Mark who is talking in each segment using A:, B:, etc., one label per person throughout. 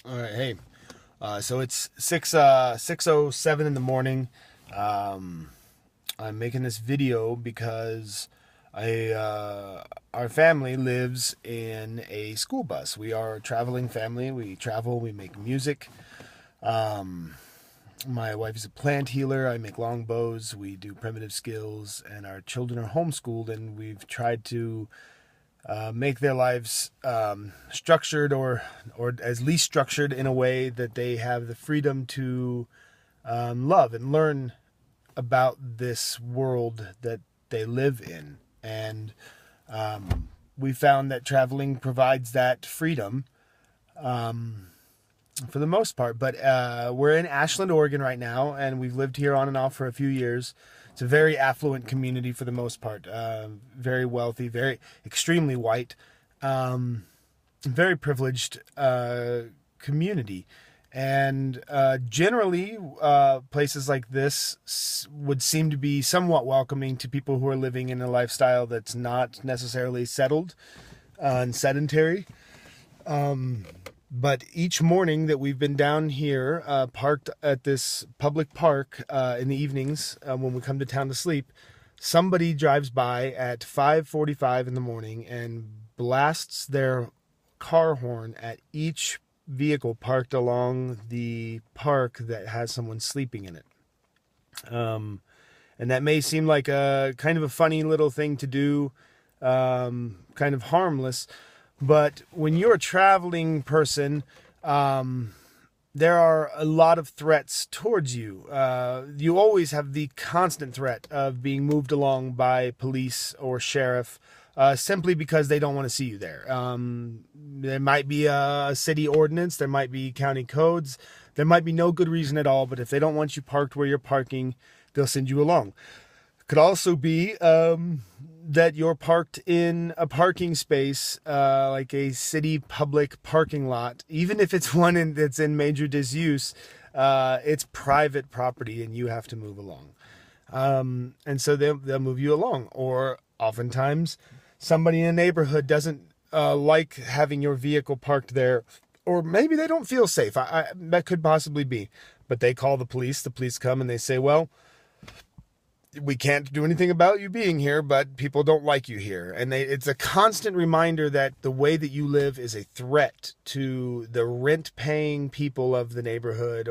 A: All right, hey. So it's 6:07 in the morning. Um, I'm making this video because our family lives in a school bus. We are a traveling family. We travel. We make music. Um, my wife is a plant healer. I make longbows. We do primitive skills, and our children are homeschooled. And we've tried to make their lives structured or as least structured in a way that they have the freedom to love and learn about this world that they live in. And we found that traveling provides that freedom for the most part. But we're in Ashland, Oregon right now, and we've lived here on and off for a few years. It's a very affluent community for the most part, very wealthy, very extremely white, very privileged community. And generally, places like this would seem to be somewhat welcoming to people who are living in a lifestyle that's not necessarily settled and sedentary. But each morning that we've been down here, parked at this public park in the evenings when we come to town to sleep, somebody drives by at 5:45 in the morning and blasts their car horn at each vehicle parked along the park that has someone sleeping in it. And that may seem like a kind of a funny little thing to do, kind of harmless. But when you're a traveling person, there are a lot of threats towards you. You always have the constant threat of being moved along by police or sheriff, simply because they don't want to see you there. There might be a city ordinance, there might be county codes, there might be no good reason at all, but if they don't want you parked where you're parking, they'll send you along. Could also be that you're parked in a parking space, like a city public parking lot. Even if it's one that's in major disuse, it's private property and you have to move along. And so they'll move you along. Or oftentimes somebody in a neighborhood doesn't like having your vehicle parked there, or maybe they don't feel safe. That could possibly be. But they call the police. The police come and they say, well, we can't do anything about you being here, but people don't like you here. And it's a constant reminder that the way that you live is a threat to the rent-paying people of the neighborhood.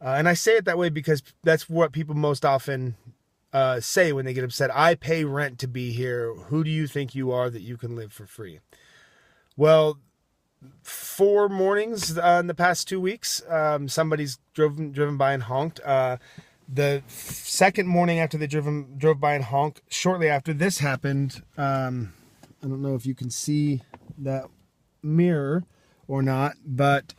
A: And I say it that way because that's what people most often say when they get upset. I pay rent to be here. Who do you think you are that you can live for free? Well, 4 mornings in the past 2 weeks, somebody's driven by and honked. The second morning after they drove by and honked, shortly after this happened, I don't know if you can see that mirror or not, but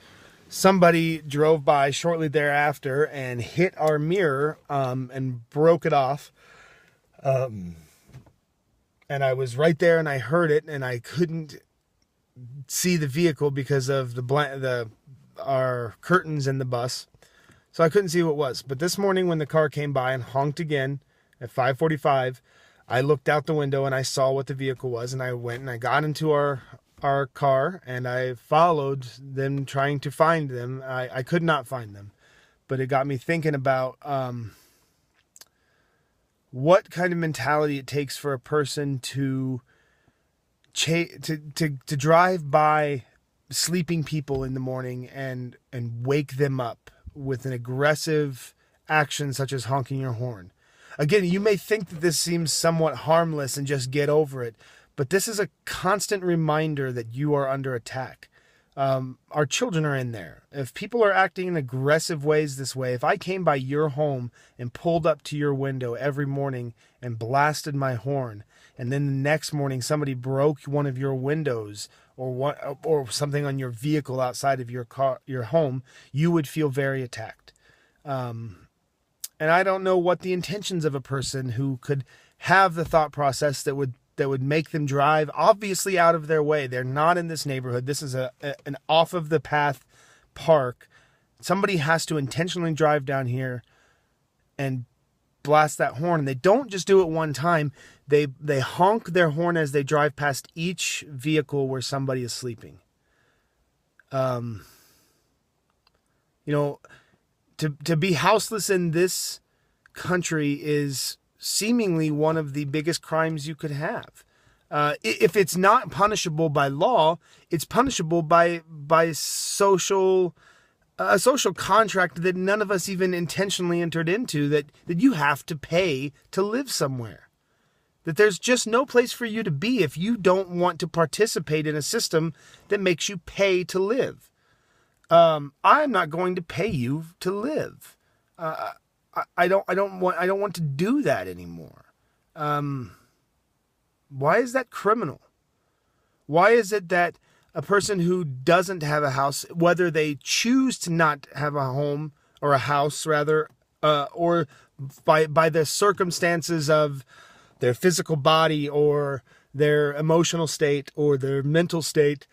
A: somebody drove by shortly thereafter and hit our mirror and broke it off. And I was right there and I heard it, and I couldn't see the vehicle because of our curtains in the bus. So I couldn't see what it was. But this morning when the car came by and honked again at 5:45, I looked out the window and I saw what the vehicle was, and I went and I got into our car and I followed them trying to find them. I could not find them. But it got me thinking about what kind of mentality it takes for a person to drive by sleeping people in the morning and wake them up with an aggressive action such as honking your horn. Again, you may think that this seems somewhat harmless and just get over it, but this is a constant reminder that you are under attack. Our children are in there. If people are acting in aggressive ways this way, if I came by your home and pulled up to your window every morning and blasted my horn, and then the next morning somebody broke one of your windows or something on your vehicle outside of your car, your home, you would feel very attacked. And I don't know what the intentions of a person who could have the thought process that would make them drive obviously out of their way. They're not in this neighborhood. This is an off of the path park. Somebody has to intentionally drive down here and blast that horn. And they don't just do it one time. They honk their horn as they drive past each vehicle where somebody is sleeping. You know, to be houseless in this country is seemingly one of the biggest crimes you could have. If it's not punishable by law, it's punishable by social a social contract that none of us even intentionally entered into, that you have to pay to live somewhere. That there's just no place for you to be if you don't want to participate in a system that makes you pay to live. I'm not going to pay you to live. I don't want to do that anymore. Why is that criminal? Why is it that a person who doesn't have a house, whether they choose to not have a home or a house rather, or by the circumstances of their physical body or their emotional state or their mental state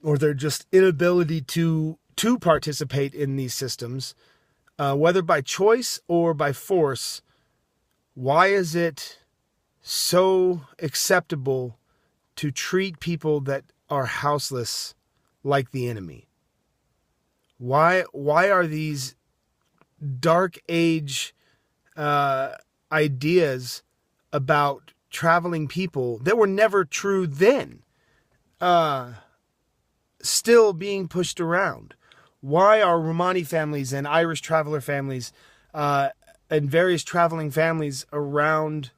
A: or their just inability to participate in these systems, whether by choice or by force, why is it so acceptable to treat people that are houseless like the enemy? Why are these dark age ideas about traveling people that were never true then still being pushed around? Why are Romani families and Irish traveler families and various traveling families around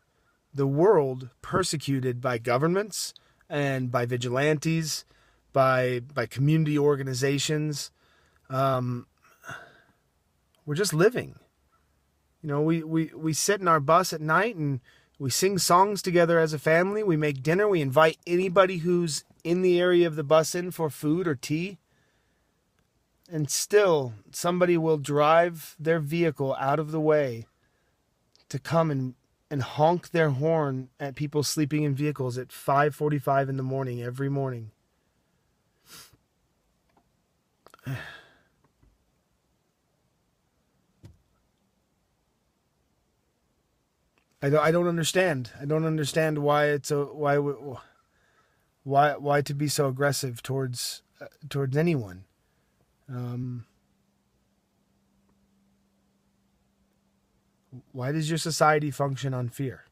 A: the world persecuted by governments and by vigilantes, by community organizations? We're just living. You know, we sit in our bus at night and we sing songs together as a family. We make dinner. We invite anybody who's in the area of the bus in for food or tea. And still, somebody will drive their vehicle out of the way to come and honk their horn at people sleeping in vehicles at 5:45 in the morning every morning. I don't understand. I don't understand why it's why to be so aggressive towards anyone. Why does your society function on fear?